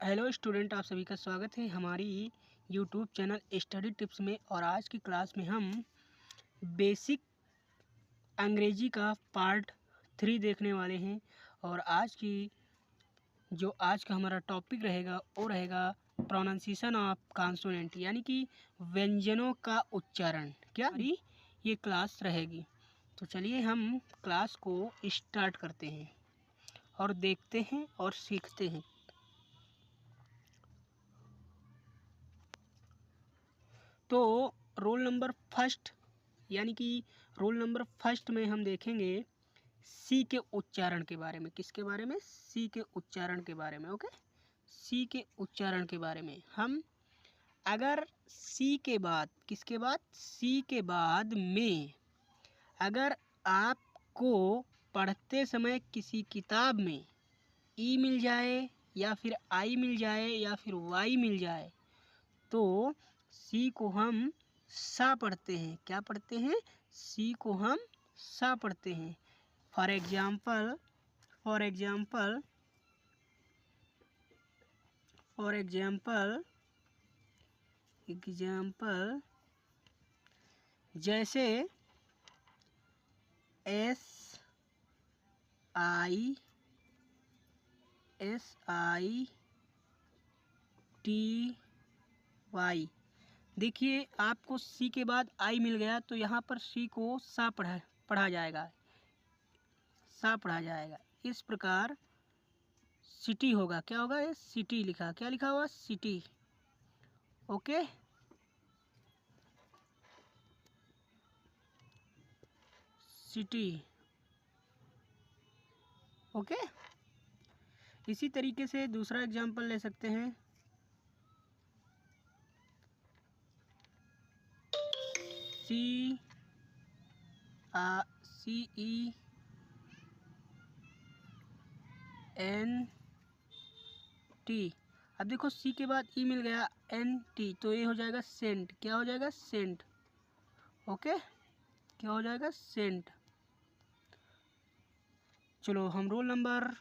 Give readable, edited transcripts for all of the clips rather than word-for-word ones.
Hello student, आप सभी का स्वागत है हमारी यूट्यूब चैनल स्टडी टिप्स में। और आज की क्लास में हम बेसिक अंग्रेजी का पार्ट 3 देखने वाले हैं। और आज का हमारा टॉपिक रहेगा वो रहेगा प्रोनाउंसिएशन ऑफ कॉन्सोनेंट, यानी कि व्यंजनों का उच्चारण। क्या ये क्लास रहेगी। तो चलिए हम क्लास को स्टार्ट करते हैं और देखते हैं और सीखते हैं। तो रोल नंबर फर्स्ट, यानी कि रोल नंबर फर्स्ट में हम देखेंगे सी के उच्चारण के बारे में। किसके बारे में? सी के उच्चारण के बारे में। ओके, सी के उच्चारण के बारे में हम अगर सी के बाद, किसके बाद? सी के बाद में अगर आपको पढ़ते समय किसी किताब में ई मिल जाए या फिर आई मिल जाए या फिर वाई मिल जाए तो सी को हम सा पढ़ते हैं। क्या पढ़ते हैं? सी को हम सा पढ़ते हैं। फॉर एग्जाम्पल जैसे SITY। देखिए, आपको सी के बाद आई मिल गया तो यहाँ पर सी को सा पढ़ा जाएगा। इस प्रकार सिटी होगा। क्या होगा? ये सिटी लिखा, क्या लिखा हुआ? सिटी। Okay, city. ओके, इसी तरीके से दूसरा एग्जांपल ले सकते हैं। CENT। अब देखो सी के बाद ई मिल गया NT तो ये हो जाएगा सेंट। क्या हो जाएगा? सेंट। ओके, क्या हो जाएगा? सेंट। चलो, हम रोल नंबर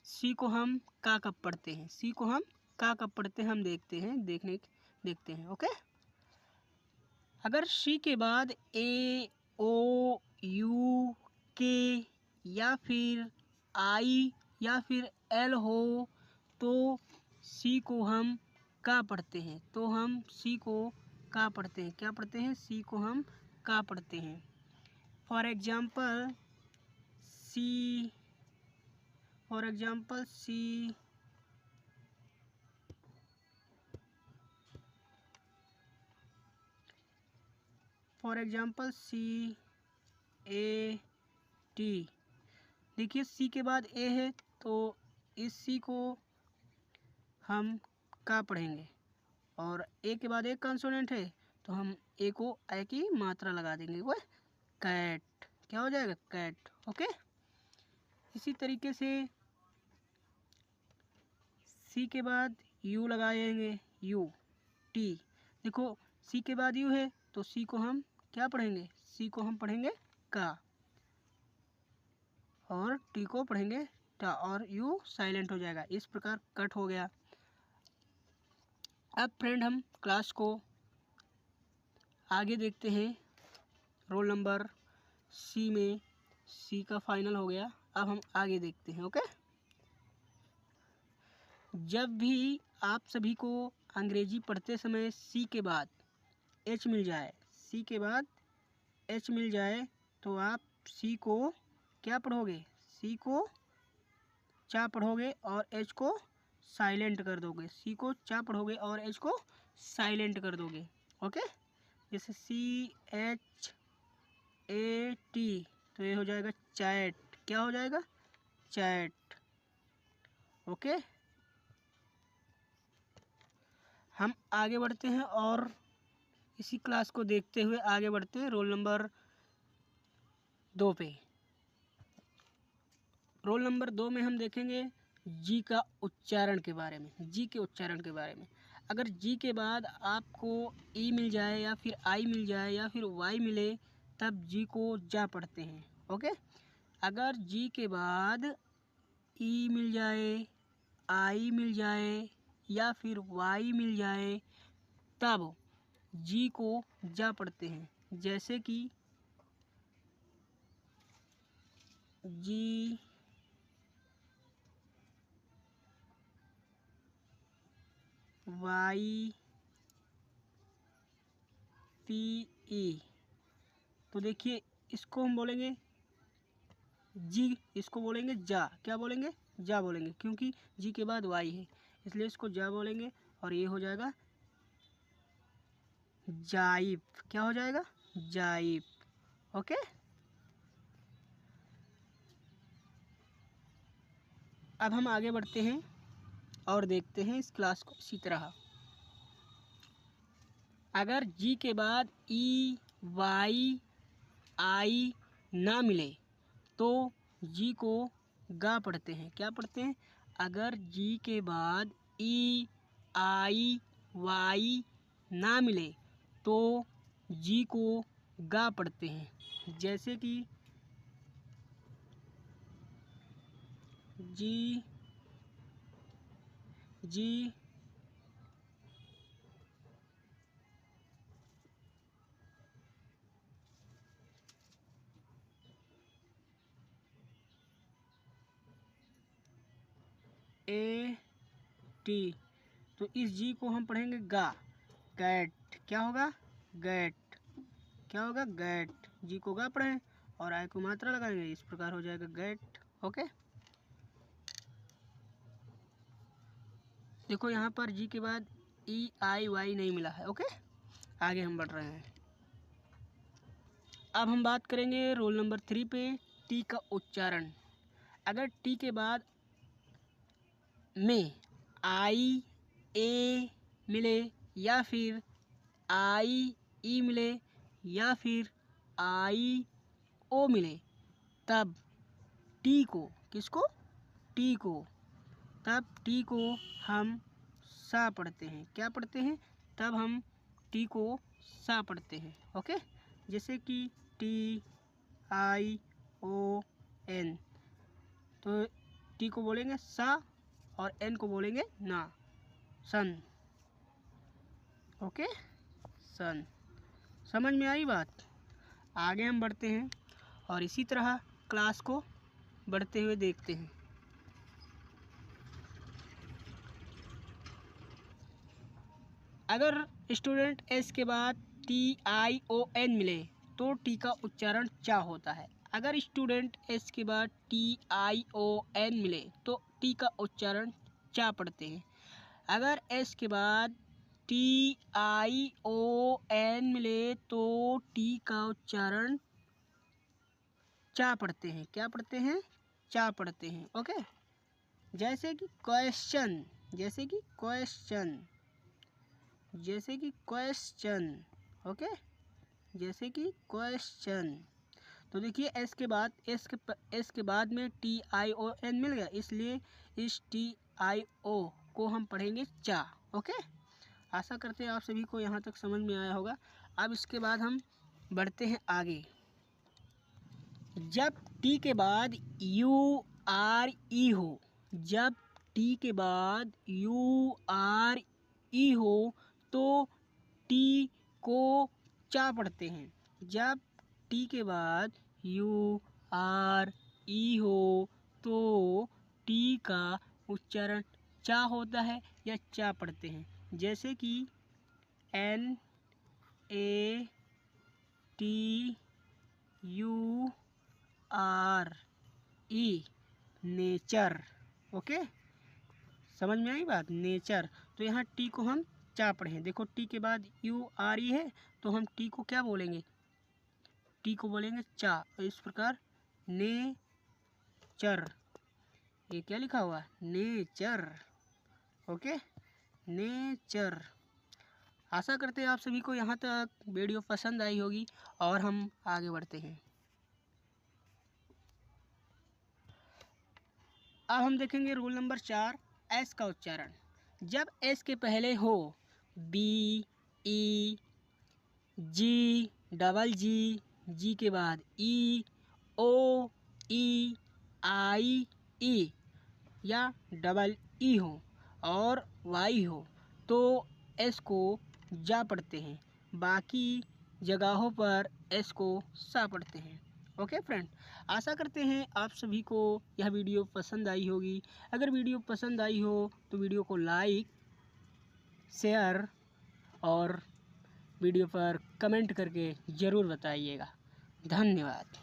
सी को हम का कब पढ़ते हैं, सी को हम का कब पढ़ते हैं हम देखते हैं। ओके, अगर सी के बाद ए ओ यू के या फिर आई या फिर एल हो तो सी को हम का पढ़ते हैं। तो हम सी को का पढ़ते हैं। क्या पढ़ते हैं? सी को हम का पढ़ते हैं। For example C CAT। देखिए सी के बाद ए है तो इस सी को हम का पढ़ेंगे और ए के बाद एक कंसोनेंट है तो हम ए को ए की मात्रा लगा देंगे। वो कैट। क्या हो जाएगा? कैट। ओके, इसी तरीके से सी के बाद यू लगाएंगे, यू टी। देखो सी के बाद यू है तो सी को हम क्या पढ़ेंगे? सी को हम पढ़ेंगे का और टी को पढ़ेंगे टा और यू साइलेंट हो जाएगा। इस प्रकार कट हो गया। अब फ्रेंड हम क्लास को आगे देखते हैं। रोल नंबर सी में सी का फाइनल हो गया। अब हम आगे देखते हैं। ओके, जब भी आप सभी को अंग्रेजी पढ़ते समय सी के बाद एच मिल जाए तो आप सी को क्या पढ़ोगे? सी को चा पढ़ोगे और एच को साइलेंट कर दोगे। सी को चा पढ़ोगे और एच को साइलेंट कर दोगे। ओके, जैसे CHAT तो ये हो जाएगा चैट। क्या हो जाएगा? चैट। ओके, हम आगे बढ़ते हैं और इसी क्लास को देखते हुए आगे बढ़ते हैं रोल नंबर 2 पे। रोल नंबर 2 में हम देखेंगे जी का उच्चारण के बारे में। जी के उच्चारण के बारे में अगर जी के बाद आपको ई मिल जाए या फिर आई मिल जाए या फिर वाई मिले तब जी को जा पढ़ते हैं। ओके, अगर जी के बाद ई मिल जाए, आई मिल जाए या फिर वाई मिल जाए तब जी को जा पढ़ते हैं। जैसे कि जी वाई पी ई, तो देखिए इसको हम बोलेंगे जी, इसको बोलेंगे जा। क्या बोलेंगे? जा बोलेंगे, क्योंकि जी के बाद वाई है इसलिए इसको जा बोलेंगे। और ये हो जाएगा जाइब। क्या हो जाएगा? जाइब। ओके। अब हम आगे बढ़ते हैं और देखते हैं इस क्लास को इसी तरह। अगर जी के बाद ई वाई आई ना मिले तो जी को गा पढ़ते हैं। क्या पढ़ते हैं? अगर जी के बाद ई आई वाई ना मिले तो जी को गा पढ़ते हैं। जैसे कि जी जी ए टी, तो इस जी को हम पढ़ेंगे गा। गैट। क्या होगा? गैट। क्या होगा? गैट। जी को गा पढ़ें और आई को मात्रा लगाएंगे, इस प्रकार हो जाएगा गैट। ओके। देखो यहाँ पर जी के बाद ई आई वाई नहीं मिला है। ओके, आगे हम बढ़ रहे हैं। अब हम बात करेंगे रोल नंबर 3 पे, टी का उच्चारण। अगर टी के बाद में आई ए मिले या फिर आई ई मिले या फिर आई ओ मिले तब टी को, किसको? टी को, तब टी को हम सा पढ़ते हैं। क्या पढ़ते हैं? तब हम टी को सा पढ़ते हैं। ओके। जैसे कि टी आई ओ एन, तो टी को बोलेंगे सा और एन को बोलेंगे ना, सन। ओके, सन। समझ में आई बात? आगे हम बढ़ते हैं और इसी तरह क्लास को बढ़ते हुए देखते हैं। अगर स्टूडेंट एस के बाद टी आई ओ एन मिले तो टी का उच्चारण चा होता है। अगर स्टूडेंट एस के बाद टी आई ओ एन मिले तो टी का उच्चारण चा पढ़ते हैं। अगर एस के बाद टी आई ओ एन मिले तो टी का उच्चारण चा पढ़ते हैं। क्या पढ़ते हैं? चा पढ़ते हैं। ओके। जैसे कि क्वेश्चन, जैसे कि क्वेश्चन, जैसे कि क्वेश्चन। ओके, जैसे कि क्वेश्चन। तो देखिए एस के बाद में टी आई ओ एन मिल गया, इसलिए इस टी आई ओ को हम पढ़ेंगे चा। ओके, आशा करते हैं आप सभी को यहाँ तक समझ में आया होगा। अब इसके बाद हम बढ़ते हैं आगे। जब टी के बाद यू आर ई हो, जब टी के बाद यू आर ई हो तो टी को चा पढ़ते हैं। जब टी के बाद यू आर ई हो तो टी का उच्चारण चा होता है या चा पढ़ते हैं। जैसे कि N A T U R E, nature. Okay, समझ में आई बात? नेचर। तो यहाँ टी को हम चा पढ़ें। देखो टी के बाद यू आर ई है तो हम टी को क्या बोलेंगे? टी को बोलेंगे चा। इस प्रकार नेचर। ये क्या लिखा हुआ? नेचर। Okay, nature. आशा करते हैं आप सभी को यहाँ तक वीडियो पसंद आई होगी और हम आगे बढ़ते हैं। अब हम देखेंगे रूल नंबर 4, एस का उच्चारण। जब एस के पहले हो बी ई जी डबल जी, जी के बाद ई ओ ई आई ई या डबल ई हो और वाई हो तो एस को जा पढ़ते हैं, बाकी जगहों पर एस को सा पढ़ते हैं। ओके फ्रेंड, आशा करते हैं आप सभी को यह वीडियो पसंद आई होगी। अगर वीडियो पसंद आई हो तो वीडियो को लाइक, शेयर और वीडियो पर कमेंट करके ज़रूर बताइएगा। धन्यवाद।